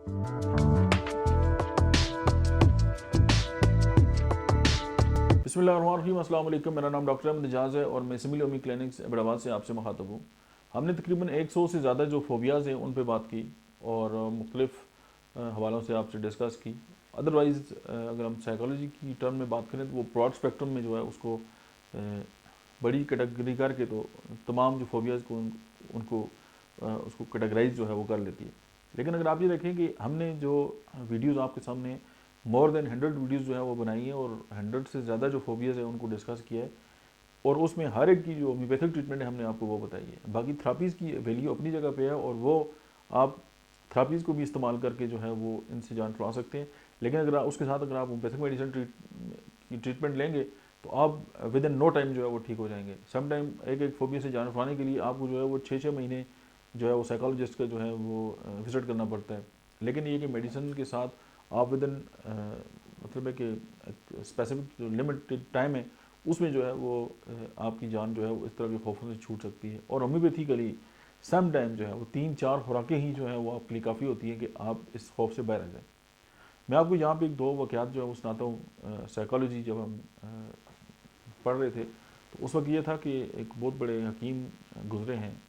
बिस्मिल्लाहिर्रहमानिर्रहीम। अस्सलाम वालेकुम। मेरा नाम डॉक्टर अहमद एजाज़ है और मैं सिमिल ओमी क्लिनिक्स इब्राबाद से आपसे मुखातब हूँ। हमने तकरीबन 100 से ज़्यादा जो फोबियाज़ हैं उन पे बात की और मुख्तलिफ़ हवालों से आपसे डिस्कस की। अदरवाइज़ अगर हम साइकोलॉजी की टर्म में बात करें तो वो ब्रॉड स्पेक्ट्रम में जो है उसको बड़ी कैटेगरी करके तो तमाम जो फोबियाज़ को उनको उसको कैटेगराइज जो है वो कर लेती है। लेकिन अगर आप ये देखें कि हमने जो वीडियोज़ आपके सामने मोर देन 100 वीडियोज़ जो है वो बनाई है और 100 से ज़्यादा जो फोबियाज़ है उनको डिस्कस किया है और उसमें हर एक की जो होम्योपैथिक ट्रीटमेंट है हमने आपको वो बताई है। बाकी थेरापीज़ की वैल्यू अपनी जगह पे है और वो आप थेरापीज़ को भी इस्तेमाल करके जो है वो इनसे जान छुड़ा सकते हैं। लेकिन अगर उसके साथ अगर आप होम्योपैथिक मेडिसिन की ट्रीटमेंट लेंगे तो आप विद इन नो टाइम जो है वो ठीक हो जाएंगे। सम टाइम एक फोबिया से जान छुड़ाने के लिए आपको जो है वो 6-6 महीने जो है वो साइकोलॉजिस्ट का जो है वो विजिट करना पड़ता है। लेकिन ये कि मेडिसिन के साथ आप विद इन मतलब है कि स्पेसिफिक जो लिमिटेड टाइम है उसमें जो है वो आपकी जान जो है वो इस तरह के खौफों से छूट सकती है। और होम्योपैथिकली सम टाइम जो है वो 3-4 खुराकें ही जो है वो आपके लिए काफ़ी होती हैं कि आप इस खौफ से बाहर आ जाएँ। मैं आपको यहाँ पे एक दो वाक़यात जो है वो सुनाता हूँ। साइकोलॉजी जब हम पढ़ रहे थे तो उस वक्त ये था कि एक बहुत बड़े हकीम गुज़रे हैं,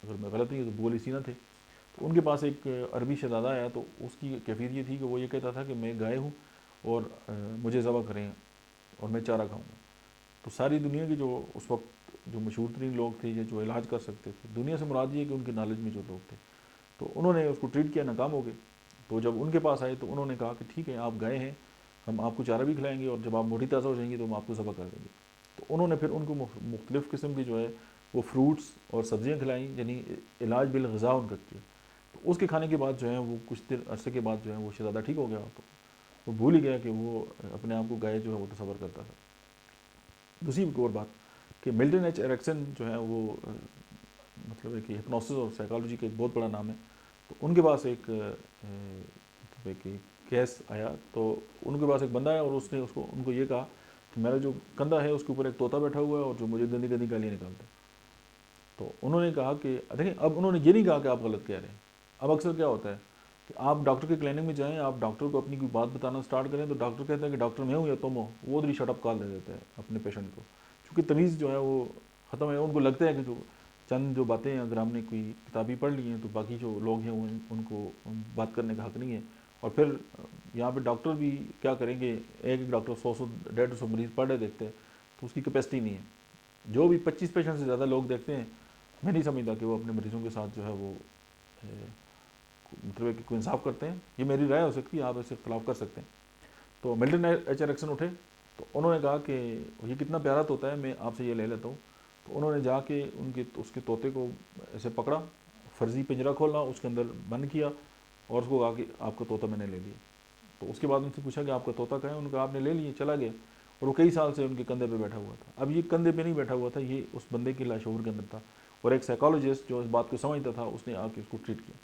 अगर मैं गलत नहीं तो बुगल सीना थे। तो उनके पास एक अरबी शहज़ादा आया तो उसकी कैफियत ये थी कि वो ये कहता था कि मैं गाय हूँ और मुझे ज़बह करें और मैं चारा खाऊंगा। तो सारी दुनिया के जो उस वक्त जो मशहूर तरीन लोग थे या जो इलाज कर सकते थे, दुनिया से मुराद ये कि उनके नॉलेज में जो लोग थे, तो उन्होंने उसको ट्रीट किया, नाकाम हो गए। तो जब उनके पास आए तो उन्होंने कहा कि ठीक है आप गए हैं, हम आपको चारा भी खिलाएंगे और जब आप मोटी ताज़ा हो जाएंगी तो हम आपको ज़बह कर देंगे। तो उन्होंने फिर उनको मुख्तलिफ़ किस्म की जो है वो फ्रूट्स और सब्ज़ियाँ खिलाई, यानी इलाज बिल ग़िज़ा उनका किया। तो उसके खाने के बाद जो है वो कुछ देर अरसे के बाद जो है वो शहज़ादा ठीक हो गया। तो वो भूल ही गया कि वो अपने आप को गाय जो है वो तस्वर करता था। दूसरी एक और बात कि मिल्टन एच एरिक्सन जो है वो मतलब है कि हिप्नोसिस और साइकोलॉजी का एक बहुत बड़ा नाम है। तो उनके पास एक मतलब है कि केस आया। तो उनके पास एक बंदा आया और उसने उसको उनको ये कहा कि मेरा जो कंधा है उसके ऊपर एक तोता बैठा हुआ है और जो मुझे गंदी गंदी गालियाँ निकालता है। तो उन्होंने कहा कि देखिए, अब उन्होंने ये नहीं कहा कि आप गलत कह रहे हैं। अब अक्सर क्या होता है कि आप डॉक्टर के क्लिनिक में जाएं, आप डॉक्टर को अपनी कोई बात बताना स्टार्ट करें तो डॉक्टर कहता है कि डॉक्टर मैं हूँ या तुम हो, वो उधर ही शटअप कॉल दे देता है अपने पेशेंट को, क्योंकि तमीज़ जो है वो ख़त्म है। उनको लगता है कि जो चंद जो बातें अगर हमने कोई किताबी पढ़ ली हैं तो बाकी जो लोग हैं उनको बात करने का हक़ नहीं है। और फिर यहाँ पे डॉक्टर भी क्या करेंगे, एक एक डॉक्टर 100-100 150 मरीज़ पढ़ रहे देखते हैं तो उसकी कैपेसिटी नहीं है। जो भी 25 पेशेंट से ज़्यादा लोग देखते हैं, मैं नहीं समझता कि वो अपने मरीज़ों के साथ जो है वो मतलब कि कोई इंसाफ करते हैं। ये मेरी राय हो सकती है, आप इससे इख्तलाफ कर सकते हैं। तो मिल्टन एच एरिक्सन उठे तो उन्होंने कहा कि ये कितना प्यारा तोता है, मैं आपसे ये ले लेता हूँ। तो उन्होंने जाके उनके उसके तोते को ऐसे पकड़ा, फर्जी पिंजरा खोला, उसके अंदर बंद किया और उसको कहा कि आपका तोता मैंने ले लिया। तो उसके बाद उनसे पूछा कि आपका तोता कहाँ है, उनका आपने ले लिया, चला गया। और वो कई साल से उनके कंधे पे बैठा हुआ था। अब ये कंधे पे नहीं बैठा हुआ था, ये उस बंदे के लाशऊर के अंदर था और एक साइकोलॉजिस्ट जो इस बात को समझता था उसने आके उसको ट्रीट किया।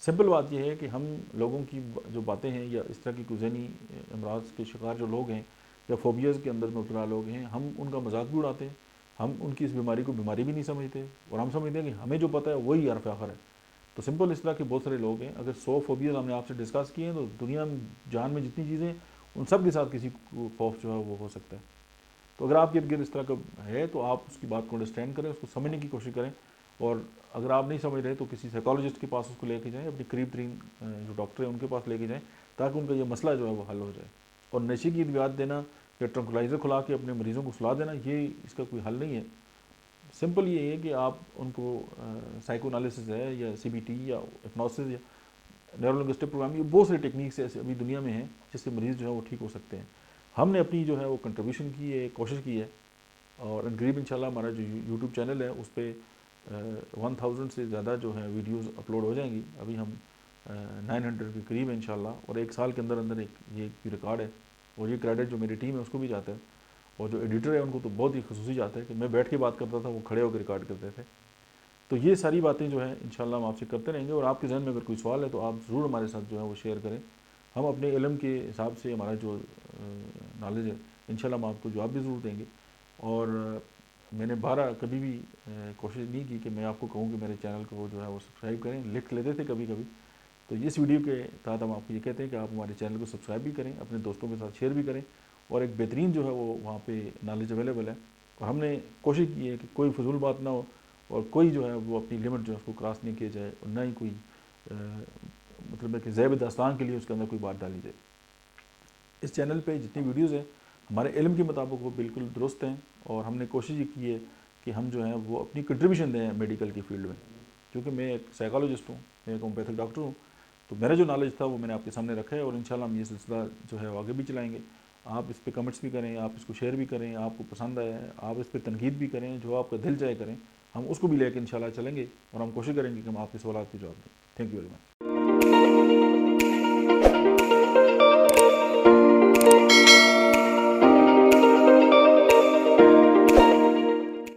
सिंपल बात यह है कि हम लोगों की जो बातें हैं या इस तरह की कोई ज़हनी अमराज के शिकार जो लोग हैं या फोबियाज़ के अंदर मुबतला लोग हैं, हम उनका मजाक भी उड़ाते हैं। हम उनकी इस बीमारी को बीमारी भी नहीं समझते और हम समझते हैं कि हमें जो पता है वही हरफ आखर है। तो सिंपल इस तरह के बहुत सारे लोग हैं। अगर 100 फोबियाज़ हमने आपसे डिस्कस किए हैं तो दुनिया में जहान में जितनी चीज़ें हैं उन सब के साथ किसी को खौफ जो है वो हो सकता है। तो अगर आपके इर्द गिर्द इस तरह का है तो आप उसकी बात को अंडरस्टैंड करें, उसको समझने की कोशिश करें। और अगर आप नहीं समझ रहे तो किसी साइकोलॉजिस्ट के पास उसको लेके जाएं, अपनी करीब तरीन जो डॉक्टर है उनके पास लेके जाएं, ताकि उनका ये मसला जो है वो हल हो जाए। और नशे की अद्वियात देना या ट्रंकुलाइज़र खुला के अपने मरीज़ों को सुला देना, ये इसका कोई हल नहीं है। सिंपल ये है कि आप उनको साइकोनालिसिस है या CBT या हिप्नोसिस या न्यूरोलिंग्विस्टिक प्रोग्राम, ये बहुत सारी टेक्निक्स ऐसे अभी दुनिया में हैं जिससे मरीज़ जो है वो ठीक हो सकते हैं। हमने अपनी जो है वो कंट्रीब्यूशन की है, कोशिश की है। और करीब इंशाल्लाह हमारा जो यूट्यूब चैनल है उस पर 1000 से ज़्यादा जो है वीडियोस अपलोड हो जाएंगी। अभी हम 900 के करीब है इंशाल्लाह। और एक साल के अंदर अंदर एक ये रिकॉर्ड है और ये क्रेडिट जो मेरी टीम है उसको भी जाता है और जो एडिटर है उनको तो बहुत ही खसूसी जाता है कि मैं बैठ के बात करता था, वो खड़े होकर रिकॉर्ड करते थे। तो ये सारी बातें जो है इंशाल्लाह हम आपसे करते रहेंगे। और आपके जहन में अगर कोई सवाल है तो आप ज़रूर हमारे साथ जो है वो शेयर करें। हम अपने इल्म के हिसाब से हमारा जो नॉलेज है इंशाल्लाह हम आपको जवाब भी ज़रूर देंगे। और मैंने बारह कभी भी कोशिश नहीं की कि मैं आपको कहूँ कि मेरे चैनल को जो है वो सब्सक्राइब करें, लिख लेते थे कभी कभी, تو اس ویڈیو کے تحت ہم آپ کو یہ کہتے ہیں کہ آپ ہمارے چینل کو سبسکرائب بھی کریں، اپنے دوستوں کے ساتھ شیئر بھی کریں، اور ایک بہترین جو ہے وہ وہاں پہ نالج اویلیبل ہے، اور ہم نے کوشش کی ہے کہ کوئی فضول بات نہ ہو، اور کوئی جو ہے وہ اپنی لمٹ جو ہے اس کو کراس نہیں کیا جائے، اور نہ ہی کوئی مطلب ہے کہ زیب داستان کے لیے اس کے اندر کوئی بات ڈالی جائے۔ اس چینل پہ جتنی ویڈیوز ہیں ہمارے علم کے مطابق وہ بالکل درست ہیں، اور ہم نے کوشش یہ کی ہے کہ ہم جو ہیں وہ اپنی کنٹریبیوشن دیں میڈیکل کی فیلڈ میں، کیونکہ میں ایک سائیکالوجسٹ ہوں، میں ایک ہومیوپیتھک ڈاکٹر ہوں، تو میرا جو نالج تھا وہ میں نے آپ کے سامنے رکھا ہے، اور انشاءاللہ ہم یہ سلسلہ جو ہے وہ آگے بھی چلائیں گے۔ آپ اس پہ کمنٹس بھی کریں، آپ اس کو شیئر بھی کریں، آپ کو پسند آیا ہے آپ اس پہ تنقید بھی کریں، جو آپ کا دل چاہے کریں، ہم اس کو بھی لے کے انشاءاللہ چلیں گے، اور ہم کوشش کریں گے کہ ہم آپ کے سوالات کے جواب دیں۔ Thank you very much.